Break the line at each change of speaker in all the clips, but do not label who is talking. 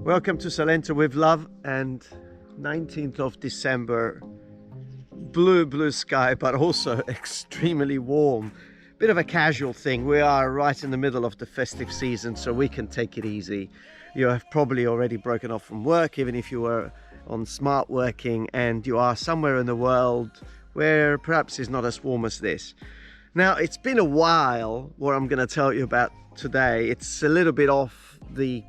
Welcome to Salento with love, and 19th of December, blue sky, but also extremely warm. Bit of a casual thing. We are right in the middle of the festive season, so we can take it easy. You have probably already broken off from work, even if you were on smart working, and you are somewhere in the world where perhaps it's not as warm as this. Now, it's been a while what I'm going to tell you about today. It's a little bit off the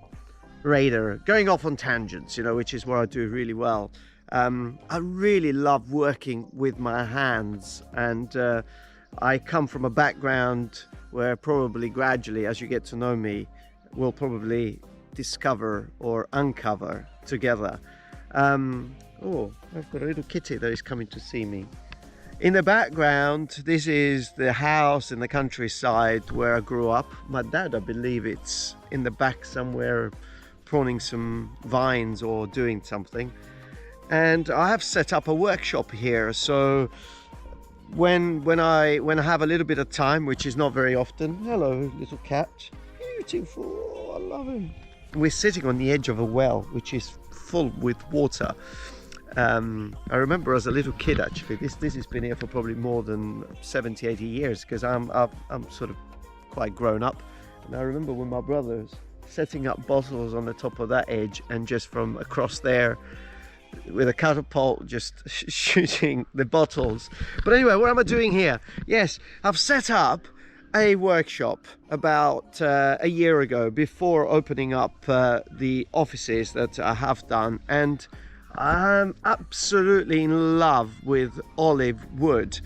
radar, going off on tangents, which is what I do really well. I really love working with my hands, and I come from a background where probably gradually, as you get to know me, we'll probably discover or uncover together. Oh, I've got a little kitty that is coming to see me. In the background, this is the house in the countryside where I grew up. My dad, I believe it's in the back somewhere, pruning some vines or doing something. And I have set up a workshop here. So when I have a little bit of time, which is not very often. Hello, little cat. Beautiful. Oh, I love him. We're sitting on the edge of a well, which is full with water. I remember as a little kid, actually, this has been here for probably more than 70, 80 years, because I'm sort of quite grown up. And I remember when my brothers setting up bottles on the top of that edge, and just from across there with a catapult just shooting the bottles. But anyway, what am I doing here? Yes, I've set up a workshop about a year ago, before opening up the offices that I have done, and I'm absolutely in love with olive wood.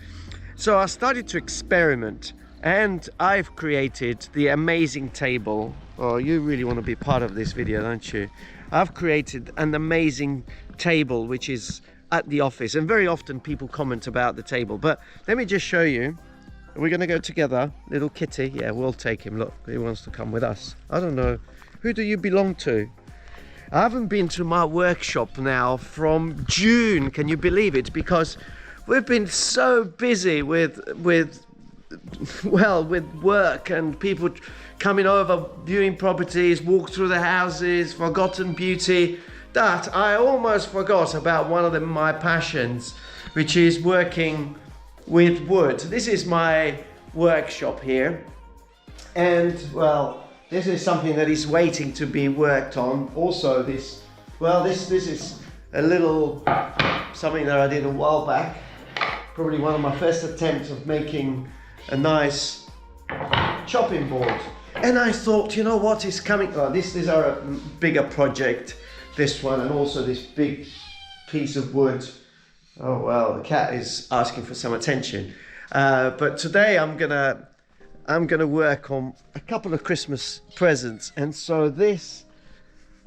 So I started to experiment, and I've created the amazing table. Oh, you really want to be part of this video, don't you? I've created an amazing table which is at the office, and very often people comment about the table, but let me just show you. We're going to go together. Little kitty, yeah, we'll take him. Look, he wants to come with us. I don't know, who do you belong to? I haven't been to my workshop now from June, can you believe it? Because we've been so busy with work and people coming over, viewing properties, walk through the houses, forgotten beauty, that I almost forgot about one of my passions, which is working with wood. This is my workshop here, and well, this is something that is waiting to be worked on. Also, this is a little something that I did a while back, probably one of my first attempts of making a nice chopping board. And I thought, you know what is coming? Oh, this is our bigger project, this one, and also this big piece of wood. Oh well, the cat is asking for some attention. But today I'm gonna work on a couple of Christmas presents, and so this,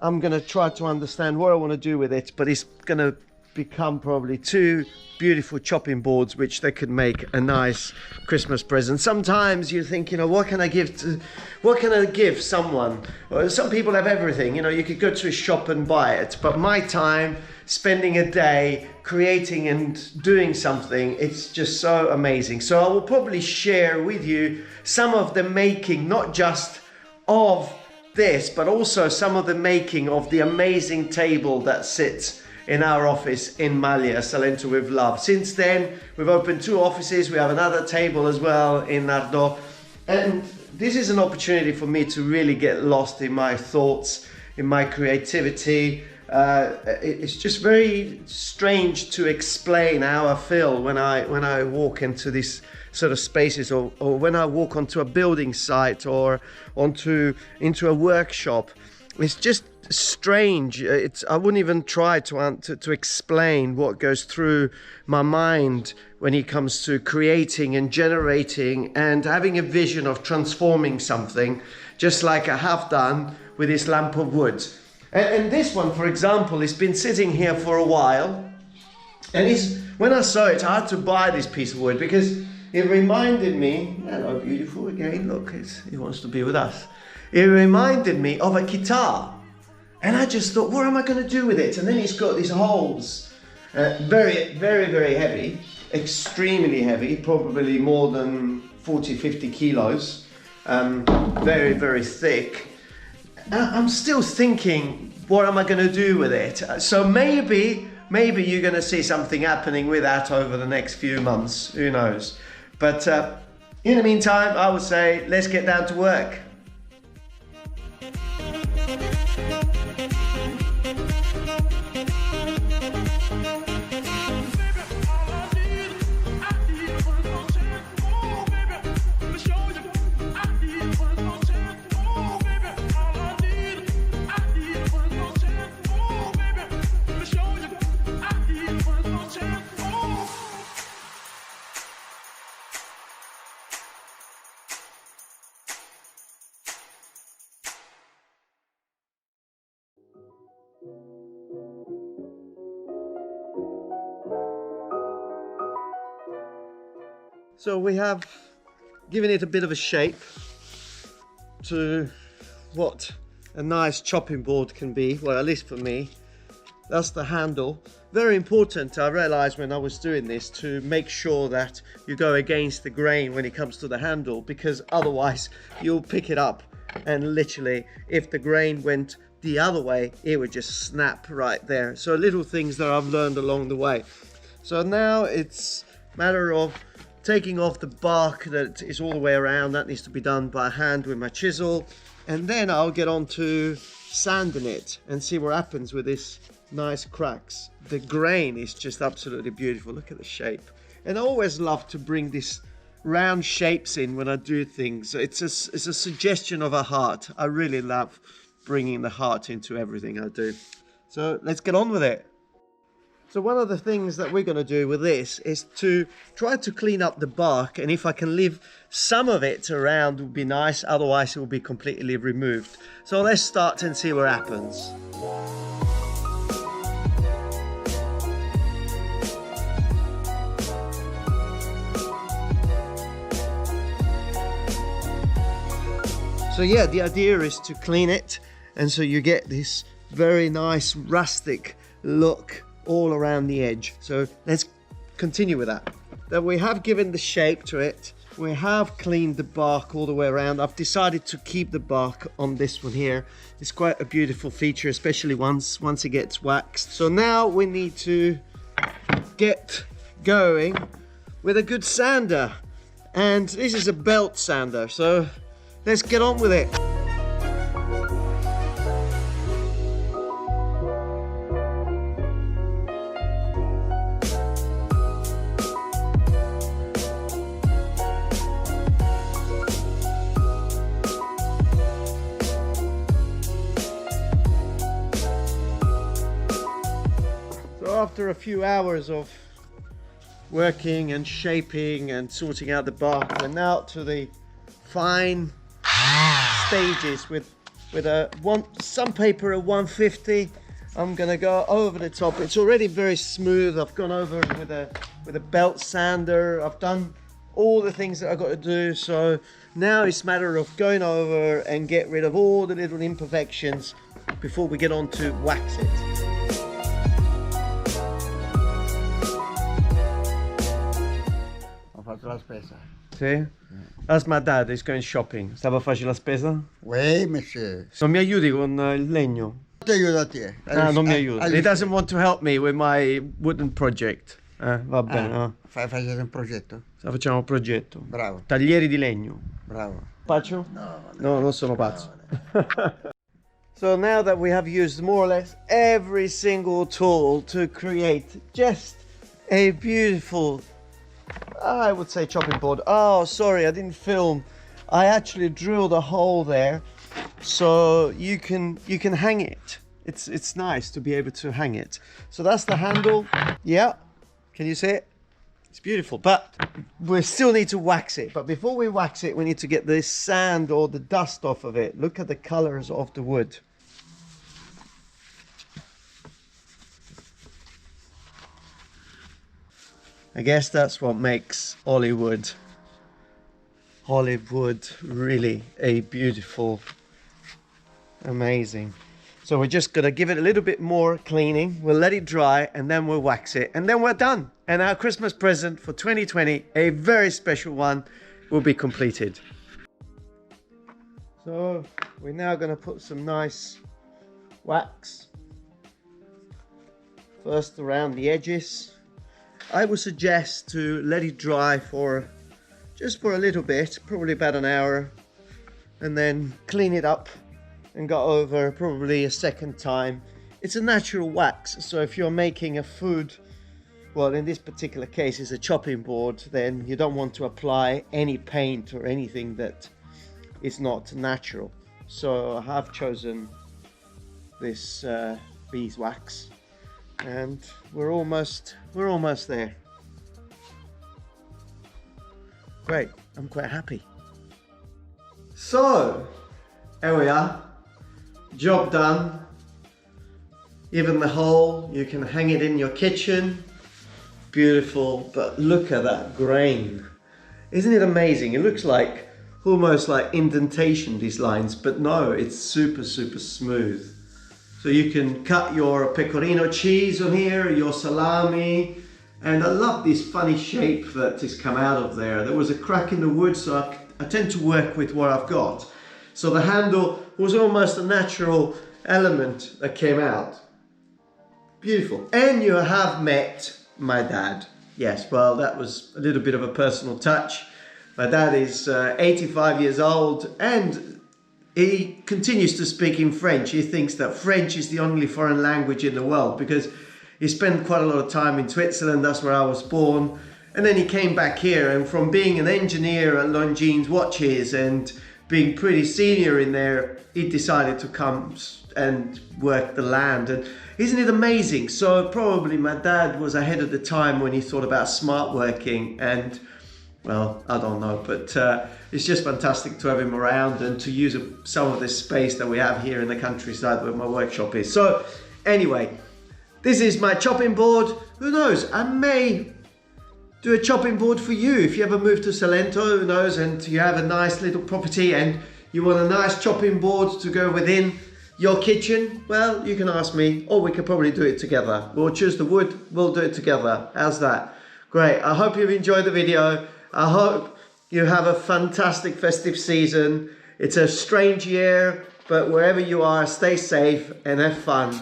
I'm gonna try to understand what I want to do with it, but it's gonna become probably two beautiful chopping boards which they could make a nice Christmas present. Sometimes you think, what can I give someone? Well, some people have everything, you could go to a shop and buy it, but my time spending a day creating and doing something, it's just so amazing. So I will probably share with you some of the making, not just of this, but also some of the making of the amazing table that sits in our office in Maglia, Salento with love. Since then, we've opened 2 offices. We have another table as well in Nardo. And this is an opportunity for me to really get lost in my thoughts, in my creativity. It's just very strange to explain how I feel when I walk into these sort of spaces, or when I walk onto a building site or into a workshop. It's just strange. I wouldn't even try to explain what goes through my mind when it comes to creating and generating and having a vision of transforming something, just like I have done with this lamp of wood. And this one, for example, has been sitting here for a while, and when I saw it, I had to buy this piece of wood because it reminded me, hello beautiful again, look, he wants to be with us. It reminded me of a guitar. And I just thought, what am I going to do with it? And then it's got these holes, very, very, very heavy, extremely heavy, probably more than 40, 50 kilos, very, very thick. I'm still thinking, what am I going to do with it? So maybe you're going to see something happening with that over the next few months. Who knows? But in the meantime, I would say, let's get down to work. So we have given it a bit of a shape to what a nice chopping board can be, well, at least for me. That's the handle. Very important, I realized when I was doing this, to make sure that you go against the grain when it comes to the handle, because otherwise you'll pick it up and literally, if the grain went the other way, it would just snap right there. So little things that I've learned along the way. So now it's a matter of taking off the bark that is all the way around. That needs to be done by hand with my chisel, and then I'll get on to sanding it and see what happens with this nice cracks. The grain is just absolutely beautiful. Look at the shape. And I always love to bring this round shapes in when I do things. It's a suggestion of a heart. I really love bringing the heart into everything I do. So let's get on with it. So one of the things that we're going to do with this is to try to clean up the bark, and if I can leave some of it around would be nice, otherwise it will be completely removed. So let's start and see what happens. So yeah, the idea is to clean it, and so you get this very nice rustic look all around the edge. So let's continue with that. Then we have given the shape to it. We have cleaned the bark all the way around. I've decided to keep the bark on this one here. It's quite a beautiful feature, especially once it gets waxed. So now we need to get going with a good sander. And this is a belt sander, so let's get on with it. After a few hours of working and shaping and sorting out the bark, we're now to the fine stages with some paper at 150. I'm gonna go over the top. It's already very smooth. I've gone over it with a belt sander. I've done all the things that I've got to do. So now it's a matter of going over and get rid of all the little imperfections before we get on to wax it.
La spesa.
Sì? That's my dad, he's going shopping. Stava facendo la spesa?
Oui, monsieur.
Non mi aiuti con il legno?
Ti aiuto a te.
Ah, non mi aiuta. He doesn't want to help me with my wooden project. Va bene.
Facciamo un progetto.
Facciamo un progetto.
Bravo.
Taglieri di legno.
Bravo.
Pazzo? No, non sono pazzo.
No.
So now that we have used more or less every single tool to create just a beautiful, I would say, chopping board. Oh, sorry, I didn't film. I actually drilled a hole there so you can hang it. It's nice to be able to hang it. So that's the handle. Yeah, can you see it? It's beautiful, but we still need to wax it. But before we wax it, we need to get the sand or the dust off of it. Look at the colors of the wood. I guess that's what makes Hollywood really a beautiful, amazing. So we're just gonna give it a little bit more cleaning. We'll let it dry and then we'll wax it and then we're done. And our Christmas present for 2020, a very special one, will be completed. So we're now going to put some nice wax first around the edges. I would suggest to let it dry for just for a little bit, probably about an hour, and then clean it up and go over probably a second time. It's a natural wax, so if you're making a food, well, in this particular case it's a chopping board, then you don't want to apply any paint or anything that is not natural. So I have chosen this beeswax, and we're almost there. Great, I'm quite happy. So here we are, job done. Even the hole, you can hang it in your kitchen. Beautiful, but look at that grain. Isn't it amazing? It looks like almost like indentation, these lines, but no, it's super smooth. So you can cut your pecorino cheese on here, your salami, and I love this funny shape that has come out of there. There was a crack in the wood, so I tend to work with what I've got. So the handle was almost a natural element that came out. Beautiful. And you have met my dad. Yes, well, that was a little bit of a personal touch. My dad is 85 years old, and he continues to speak in French. He thinks that French is the only foreign language in the world because he spent quite a lot of time in Switzerland. That's where I was born. And then he came back here, and from being an engineer at Longines Watches and being pretty senior in there, he decided to come and work the land. And isn't it amazing? So probably my dad was ahead of the time when he thought about smart working, and well, I don't know, but it's just fantastic to have him around and to use some of this space that we have here in the countryside where my workshop is. So anyway, this is my chopping board. Who knows, I may do a chopping board for you if you ever move to Salento, who knows, and you have a nice little property and you want a nice chopping board to go within your kitchen. Well, you can ask me, or we could probably do it together. We'll choose the wood, we'll do it together. How's that? Great, I hope you've enjoyed the video. I hope you have a fantastic festive season. It's a strange year, but wherever you are, stay safe and have fun.